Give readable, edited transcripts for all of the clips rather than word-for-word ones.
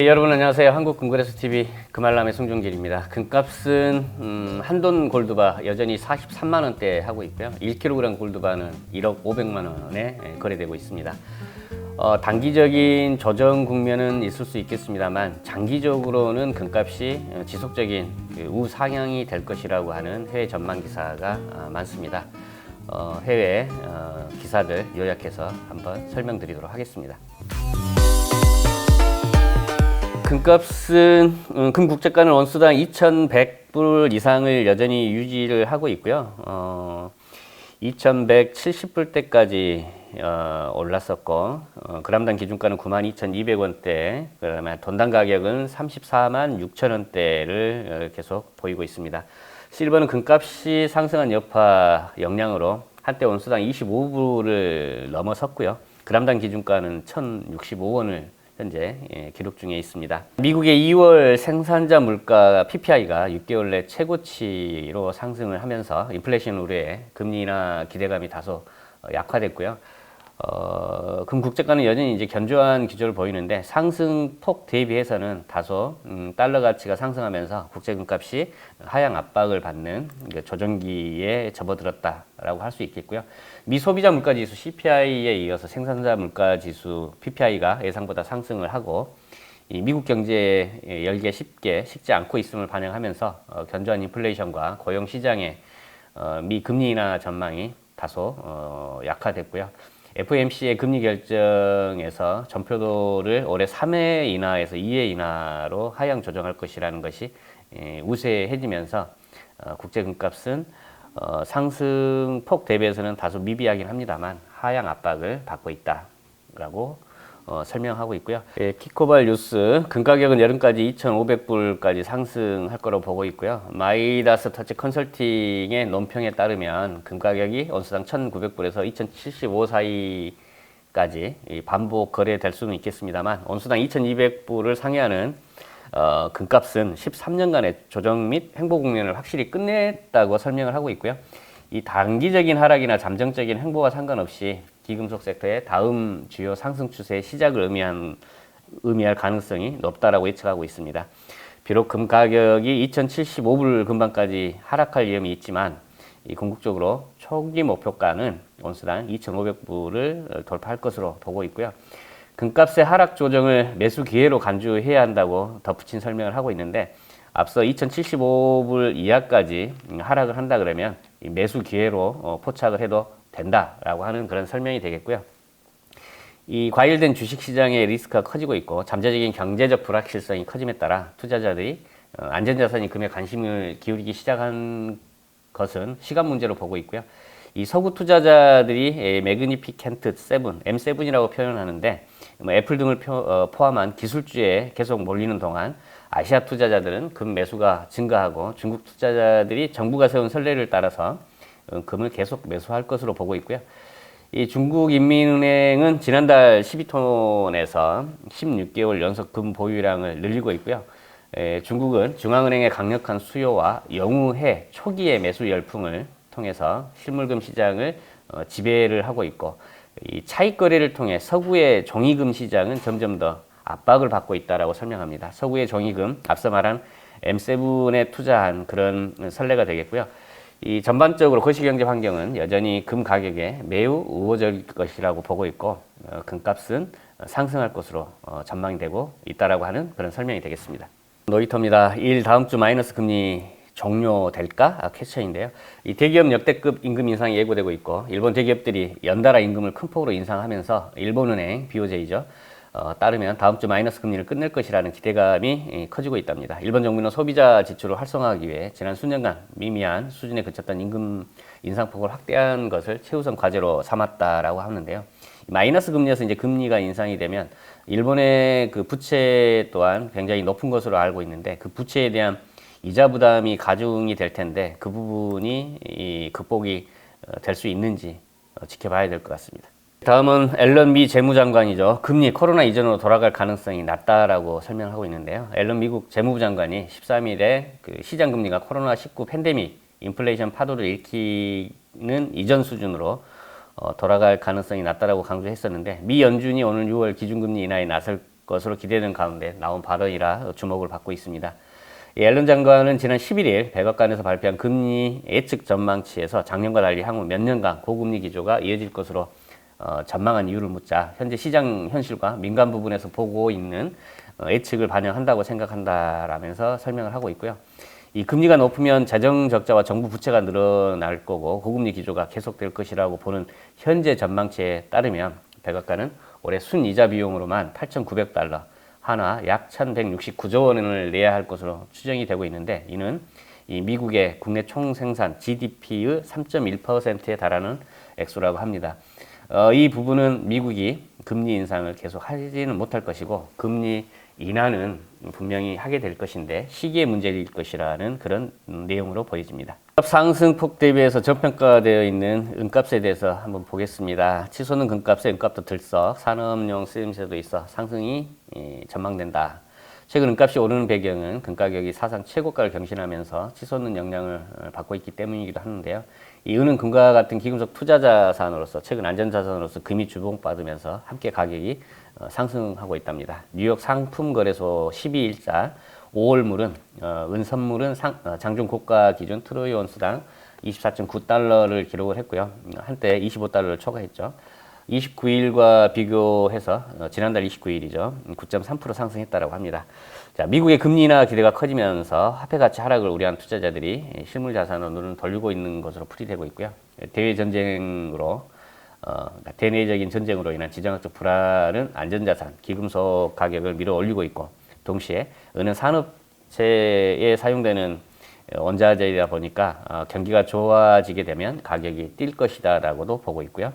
여러분 안녕하세요. 한국금거래소TV 금알람의 송종길입니다. 금값은 한돈 골드바 여전히 43만원대 하고 있고요. 1kg 골드바는 1억 500만원에 거래되고 있습니다. 단기적인 조정 국면은 있을 수 있겠습니다만 장기적으로는 금값이 지속적인 우상향이 될 것이라고 하는 해외 전망 기사가 많습니다. 해외 기사들 요약해서 한번 설명드리도록 하겠습니다. 금값은 금국제가는 원수당 2,100불 이상을 여전히 유지를 하고 있고요. 2,170불대까지 올랐었고 그람당 기준가는 92,200원대, 그다음에 돈당 가격은 34만 6천원대를 계속 보이고 있습니다. 실버는 금값이 상승한 여파 영향으로 한때 원수당 25불을 넘어섰고요. 그람당 기준가는 1,065원을 현재 기록 중에 있습니다. 미국의 2월 생산자 물가 PPI가 6개월 내 최고치로 상승을 하면서 인플레이션 우려에 금리 인하 기대감이 다소 약화됐고요. 금국제가는 여전히 이제 견조한 기조를 보이는데 상승폭 대비해서는 다소 달러 가치가 상승하면서 국제금값이 하향 압박을 받는 조정기에 접어들었다라고 할 수 있겠고요. 미소비자 물가지수 CPI에 이어서 생산자 물가지수 PPI가 예상보다 상승을 하고 이 미국 경제에 열기가 쉽게 식지 않고 있음을 반영하면서 견조한 인플레이션과 고용 시장의 미 금리 인하 전망이 다소 약화됐고요. FOMC의 금리 결정에서 전표도를 올해 3회 인하에서 2회 인하로 하향 조정할 것이라는 것이 우세해지면서 국제금값은 상승폭 대비해서는 다소 미비하긴 합니다만 하향 압박을 받고 있다라고 설명하고 있고요. 키코발 뉴스 금가격은 여름까지 2,500불까지 상승할 거로 보고 있고요. 마이다스 터치 컨설팅의 논평에 따르면 금가격이 온수당 1,900불에서 2,075 사이까지 반복 거래될 수는 있겠습니다만 온수당 2,200불을 상회하는 금값은 13년간의 조정 및 행보 국면을 확실히 끝냈다고 설명을 하고 있고요. 이 단기적인 하락이나 잠정적인 행보와 상관없이 기금속 섹터의 다음 주요 상승 추세의 시작을 의미할 가능성이 높다라고 예측하고 있습니다. 비록 금 가격이 2,075불 근방까지 하락할 위험이 있지만 이 궁극적으로 초기 목표가는 온수당 2,500불을 돌파할 것으로 보고 있고요. 금값의 하락 조정을 매수 기회로 간주해야 한다고 덧붙인 설명을 하고 있는데 앞서 2,075불 이하까지 하락을 한다 그러면 매수 기회로 포착을 해도 된다라고 하는 그런 설명이 되겠고요. 이 과열된 주식시장의 리스크가 커지고 있고 잠재적인 경제적 불확실성이 커짐에 따라 투자자들이 안전자산인 금에 관심을 기울이기 시작한 것은 시간 문제로 보고 있고요. 이 서구 투자자들이 매그니피켄트 7, M7이라고 표현하는데 애플 등을 포함한 기술주에 계속 몰리는 동안 아시아 투자자들은 금 매수가 증가하고 중국 투자자들이 정부가 세운 선례를 따라서 금을 계속 매수할 것으로 보고 있고요. 이 중국인민은행은 지난달 12톤에서 16개월 연속 금 보유량을 늘리고 있고요. 중국은 중앙은행의 강력한 수요와 영우해 초기의 매수 열풍을 통해서 실물금 시장을 지배를 하고 있고 이 차익 거래를 통해 서구의 종이금 시장은 점점 더 압박을 받고 있다라고 설명합니다. 서구의 종이금, 앞서 말한 M7에 투자한 그런 선례가 되겠고요. 이 전반적으로 거시경제 환경은 여전히 금 가격에 매우 우호적일 것이라고 보고 있고 금값은 상승할 것으로 전망이 되고 있다라고 하는 그런 설명이 되겠습니다. 노이터입니다. 다음 주 마이너스 금리 종료될까? 퀘스천인데요. 이 대기업 역대급 임금 인상이 예고되고 있고 일본 대기업들이 연달아 임금을 큰 폭으로 인상하면서 일본은행 BOJ죠. 따르면 다음 주 마이너스 금리를 끝낼 것이라는 기대감이 커지고 있답니다. 일본 정부는 소비자 지출을 활성화하기 위해 지난 수년간 미미한 수준에 그쳤던 임금 인상폭을 확대한 것을 최우선 과제로 삼았다라고 하는데요. 마이너스 금리에서 이제 금리가 인상이 되면 일본의 그 부채 또한 굉장히 높은 것으로 알고 있는데 그 부채에 대한 이자 부담이 가중이 될 텐데 그 부분이 극복이 될 수 있는지 지켜봐야 될 것 같습니다. 다음은 앨런 미 재무장관이죠. 금리 코로나 이전으로 돌아갈 가능성이 낮다라고 설명하고 있는데요. 앨런 미국 재무부 장관이 13일에 그 시장 금리가 코로나19 팬데믹 인플레이션 파도를 일으키는 이전 수준으로 돌아갈 가능성이 낮다라고 강조했었는데 미 연준이 오늘 6월 기준금리 인하에 나설 것으로 기대되는 가운데 나온 발언이라 주목을 받고 있습니다. 옐런 장관은 지난 11일 백악관에서 발표한 금리 예측 전망치에서 작년과 달리 향후 몇 년간 고금리 기조가 이어질 것으로 전망한 이유를 묻자 현재 시장 현실과 민감 부분에서 보고 있는 예측을 반영한다고 생각한다라면서 설명을 하고 있고요. 이 금리가 높으면 재정 적자와 정부 부채가 늘어날 거고 고금리 기조가 계속될 것이라고 보는 현재 전망치에 따르면 백악관은 올해 순이자 비용으로만 8,900달러, 한화 약 1,169조 원을 내야 할 것으로 추정이 되고 있는데 이는 이 미국의 국내 총생산 GDP의 3.1%에 달하는 액수라고 합니다. 이 부분은 미국이 금리 인상을 계속 하지는 못할 것이고 금리 인하는 분명히 하게 될 것인데 시기의 문제일 것이라는 그런 내용으로 보여집니다. 상승폭 대비해서 저평가되어 있는 은값에 대해서 한번 보겠습니다. 치솟는 금값에 은값도 들썩 산업용 쓰임새도 있어 상승이 전망된다. 최근 은값이 오르는 배경은 금가격이 사상 최고가를 경신하면서 치솟는 영향을 받고 있기 때문이기도 하는데요. 이 은은 금과 같은 기금속 투자자산으로서 최근 안전자산으로서 금이 주목받으면서 함께 가격이 상승하고 있답니다. 뉴욕 상품거래소 12일자 5월물은 은 선물은 장중 고가 기준 트로이 온스당 24.9달러를 기록을 했고요. 한때 25달러를 초과했죠. 29일과 비교해서 지난달 29일이죠. 9.3% 상승했다고 합니다. 자, 미국의 금리 인하 기대가 커지면서 화폐 가치 하락을 우려한 투자자들이 실물 자산으로 눈을 돌리고 있는 것으로 풀이되고 있고요. 대내적인 전쟁으로 인한 지정학적 불안은 안전자산, 기금속 가격을 밀어 올리고 있고 동시에 은은 산업체에 사용되는 원자재이다 보니까 경기가 좋아지게 되면 가격이 뛸 것이다라고도 보고 있고요.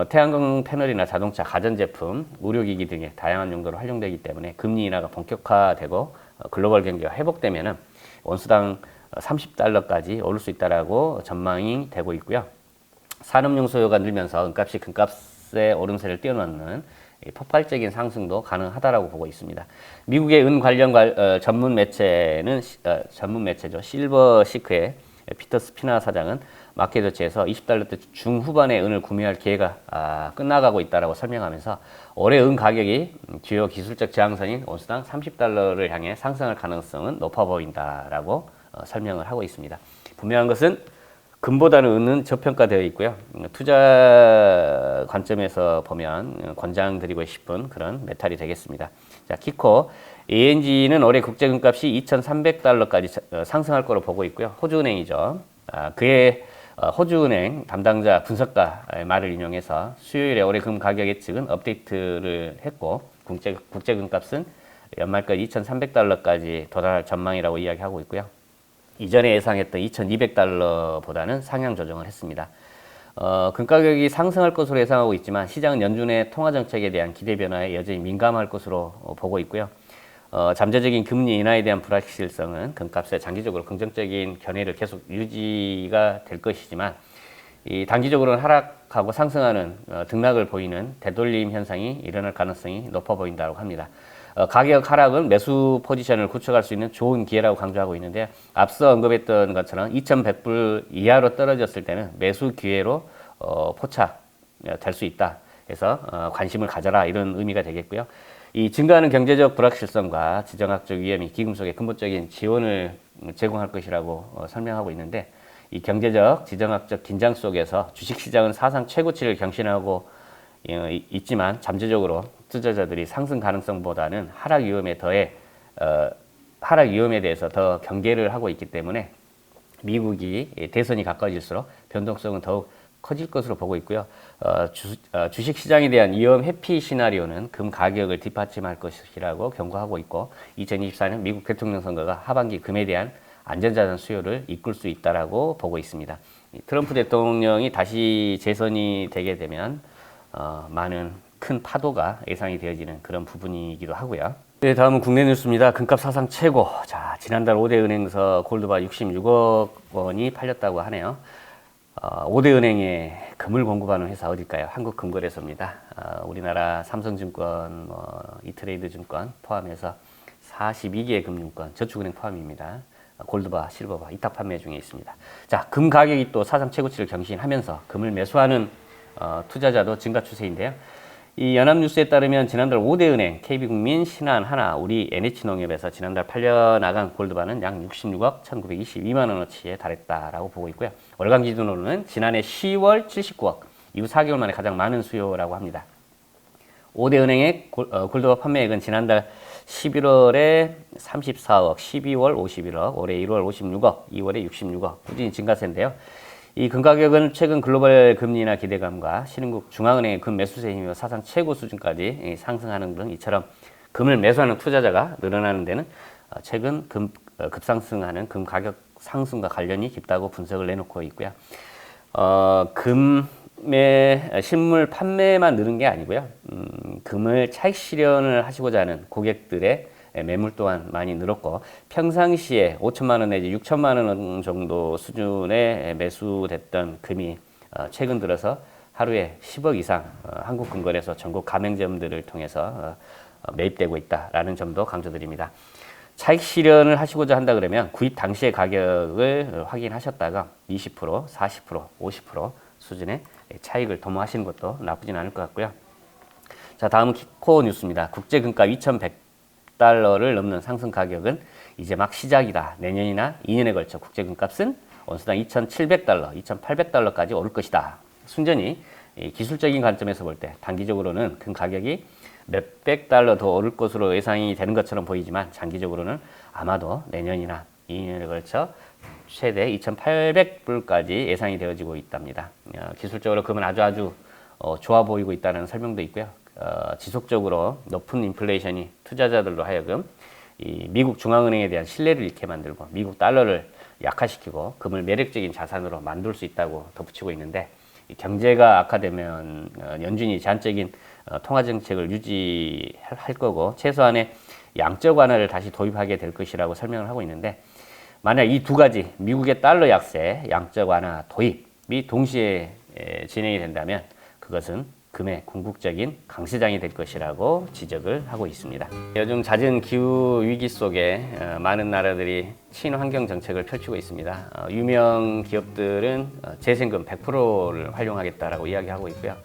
태양광 패널이나 자동차, 가전제품, 의료기기 등의 다양한 용도로 활용되기 때문에 금리 인하가 본격화되고 글로벌 경기가 회복되면은 원수당 30달러까지 오를 수 있다라고 전망이 되고 있고요. 산업용 소요가 늘면서 은값이 금값의 오름세를 뛰어넘는 폭발적인 상승도 가능하다라고 보고 있습니다. 미국의 은 관련 전문 매체죠. 실버시크의 피터 스피나 사장은 마켓워치에서 20달러대 중후반에 은을 구매할 기회가 끝나가고 있다라고 설명하면서 올해 은 가격이 주요 기술적 저항선인 온스당 30달러를 향해 상승할 가능성은 높아 보인다라고 설명을 하고 있습니다. 분명한 것은 금보다는 은은 저평가되어 있고요. 투자 관점에서 보면 권장드리고 싶은 그런 메탈이 되겠습니다. 자, 키코 ANG는 올해 국제금값이 2,300달러까지 상승할 거로 보고 있고요. 호주은행이죠. 그의 호주은행 담당자 분석가의 말을 인용해서 수요일에 올해 금 가격 예측은 업데이트를 했고 국제금값은 연말까지 2,300달러까지 도달할 전망이라고 이야기하고 있고요. 이전에 예상했던 2,200달러보다는 상향 조정을 했습니다. 금가격이 상승할 것으로 예상하고 있지만 시장은 연준의 통화정책에 대한 기대 변화에 여전히 민감할 것으로 보고 있고요. 잠재적인 금리 인하에 대한 불확실성은 금값에 장기적으로 긍정적인 견해를 계속 유지가 될 것이지만 이 단기적으로는 하락하고 상승하는 등락을 보이는 되돌림 현상이 일어날 가능성이 높아 보인다고 합니다. 가격 하락은 매수 포지션을 구축할 수 있는 좋은 기회라고 강조하고 있는데 앞서 언급했던 것처럼 2,100불 이하로 떨어졌을 때는 매수 기회로 포착될 수 있다. 그래서 관심을 가져라 이런 의미가 되겠고요. 이 증가하는 경제적 불확실성과 지정학적 위험이 기금속에 근본적인 지원을 제공할 것이라고 설명하고 있는데 이 경제적, 지정학적 긴장 속에서 주식시장은 사상 최고치를 경신하고 있지만 잠재적으로 투자자들이 상승 가능성보다는 하락 위험에 대해서 더 경계를 하고 있기 때문에 미국이 대선이 가까워질수록 변동성은 더욱 커질 것으로 보고 있고요. 주식시장에 대한 위험 회피 시나리오는 금 가격을 뒷받침할 것이라고 경고하고 있고 2024년 미국 대통령 선거가 하반기 금에 대한 안전자산 수요를 이끌 수 있다라고 보고 있습니다. 트럼프 대통령이 다시 재선이 되게 되면 많은 큰 파도가 예상이 되어지는 그런 부분이기도 하고요. 네, 다음은 국내 뉴스입니다. 금값 사상 최고. 자, 지난달 5대 은행에서 골드바 66억 원이 팔렸다고 하네요. 5대 은행에 금을 공급하는 회사 어딜까요? 한국금거래소입니다. 우리나라 삼성증권, 이트레이드증권 포함해서 42개의 금융권, 저축은행 포함입니다. 골드바, 실버바 이탁 판매 중에 있습니다. 자, 금 가격이 또 사상 최고치를 경신하면서 금을 매수하는 투자자도 증가 추세인데요. 이 연합뉴스에 따르면 지난달 5대 은행, KB국민, 신한하나, 우리 NH농협에서 지난달 팔려나간 골드바는 약 66억 1922만 원어치에 달했다라고 보고 있고요. 월간 기준으로는 지난해 10월 79억, 이후 4개월 만에 가장 많은 수요라고 합니다. 5대 은행의 골드바 판매액은 지난달 11월에 34억, 12월 51억, 올해 1월 56억, 2월에 66억, 꾸준히 증가세인데요. 이 금 가격은 최근 글로벌 금리나 기대감과 신흥국 중앙은행의 금 매수세 힘이며 사상 최고 수준까지 상승하는 등 이처럼 금을 매수하는 투자자가 늘어나는 데는 최근 급상승하는 금 가격 상승과 관련이 깊다고 분석을 내놓고 있고요. 금의 실물 판매만 늘은 게 아니고요. 금을 차익 실현을 하시고자 하는 고객들의 매물 또한 많이 늘었고, 평상시에 5천만 원 내지 6천만 원 정도 수준에 매수됐던 금이 최근 들어서 하루에 10억 이상 한국금거래소 전국 가맹점들을 통해서 매입되고 있다라는 점도 강조드립니다. 차익 실현을 하시고자 한다 그러면 구입 당시의 가격을 확인하셨다가 20%, 40%, 50% 수준의 차익을 도모하시는 것도 나쁘진 않을 것 같고요. 자, 다음은 코어 뉴스입니다. 국제금값 2,100달러를 넘는 상승 가격은 이제 막 시작이다. 내년이나 2년에 걸쳐 국제금값은 온수당 2,700달러, 2,800달러까지 오를 것이다. 순전히 기술적인 관점에서 볼 때 단기적으로는 금 가격이 몇백 달러 더 오를 것으로 예상이 되는 것처럼 보이지만, 장기적으로는 아마도 내년이나 2년에 걸쳐 최대 2,800불까지 예상이 되어지고 있답니다. 기술적으로 금은 아주 좋아 보이고 있다는 설명도 있고요. 지속적으로 높은 인플레이션이 투자자들로 하여금 이 미국 중앙은행에 대한 신뢰를 잃게 만들고 미국 달러를 약화시키고 금을 매력적인 자산으로 만들 수 있다고 덧붙이고 있는데, 경제가 악화되면 연준이 제한적인 통화 정책을 유지할 거고 최소한의 양적 완화를 다시 도입하게 될 것이라고 설명을 하고 있는데, 만약 이 두 가지 미국의 달러 약세, 양적 완화 도입이 동시에 진행이 된다면 그것은 금의 궁극적인 강세장이 될 것이라고 지적을 하고 있습니다. 요즘 잦은 기후 위기 속에 많은 나라들이 친환경 정책을 펼치고 있습니다. 유명 기업들은 재생금 100%를 활용하겠다라고 이야기하고 있고요.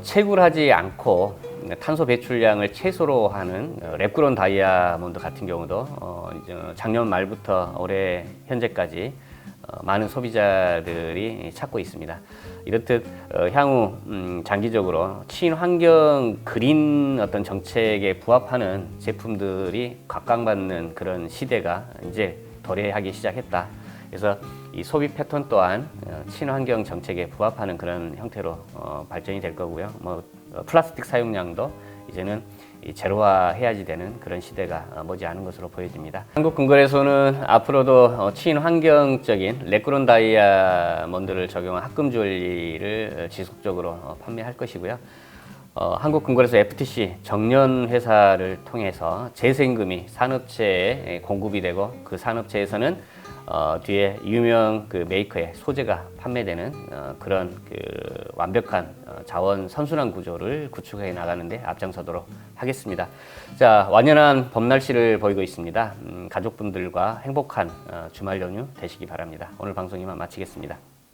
채굴하지 않고 탄소 배출량을 최소로 하는 랩그론 다이아몬드 같은 경우도 작년 말부터 올해 현재까지 많은 소비자들이 찾고 있습니다. 이렇듯 향후 장기적으로 친환경 그린 어떤 정책에 부합하는 제품들이 각광받는 그런 시대가 이제 도래하기 시작했다. 그래서 이 소비 패턴 또한 친환경 정책에 부합하는 그런 형태로 발전이 될 거고요. 플라스틱 사용량도 이제는 제로화해야지 되는 그런 시대가 머지않은 것으로 보여집니다. 한국금거래소는 앞으로도 친환경적인 랩그론 다이아몬드를 적용한 합금 주얼리를 지속적으로 판매할 것이고요. 한국금거래소 FTC 정년 회사를 통해서 재생금이 산업체에 공급이 되고, 그 산업체에서는 뒤에 유명 그 메이커의 소재가 판매되는 그런 그 완벽한 자원 선순환 구조를 구축해 나가는데 앞장서도록 하겠습니다. 자, 완연한 봄 날씨를 보이고 있습니다. 가족분들과 행복한 주말 연휴 되시기 바랍니다. 오늘 방송 이만 마치겠습니다.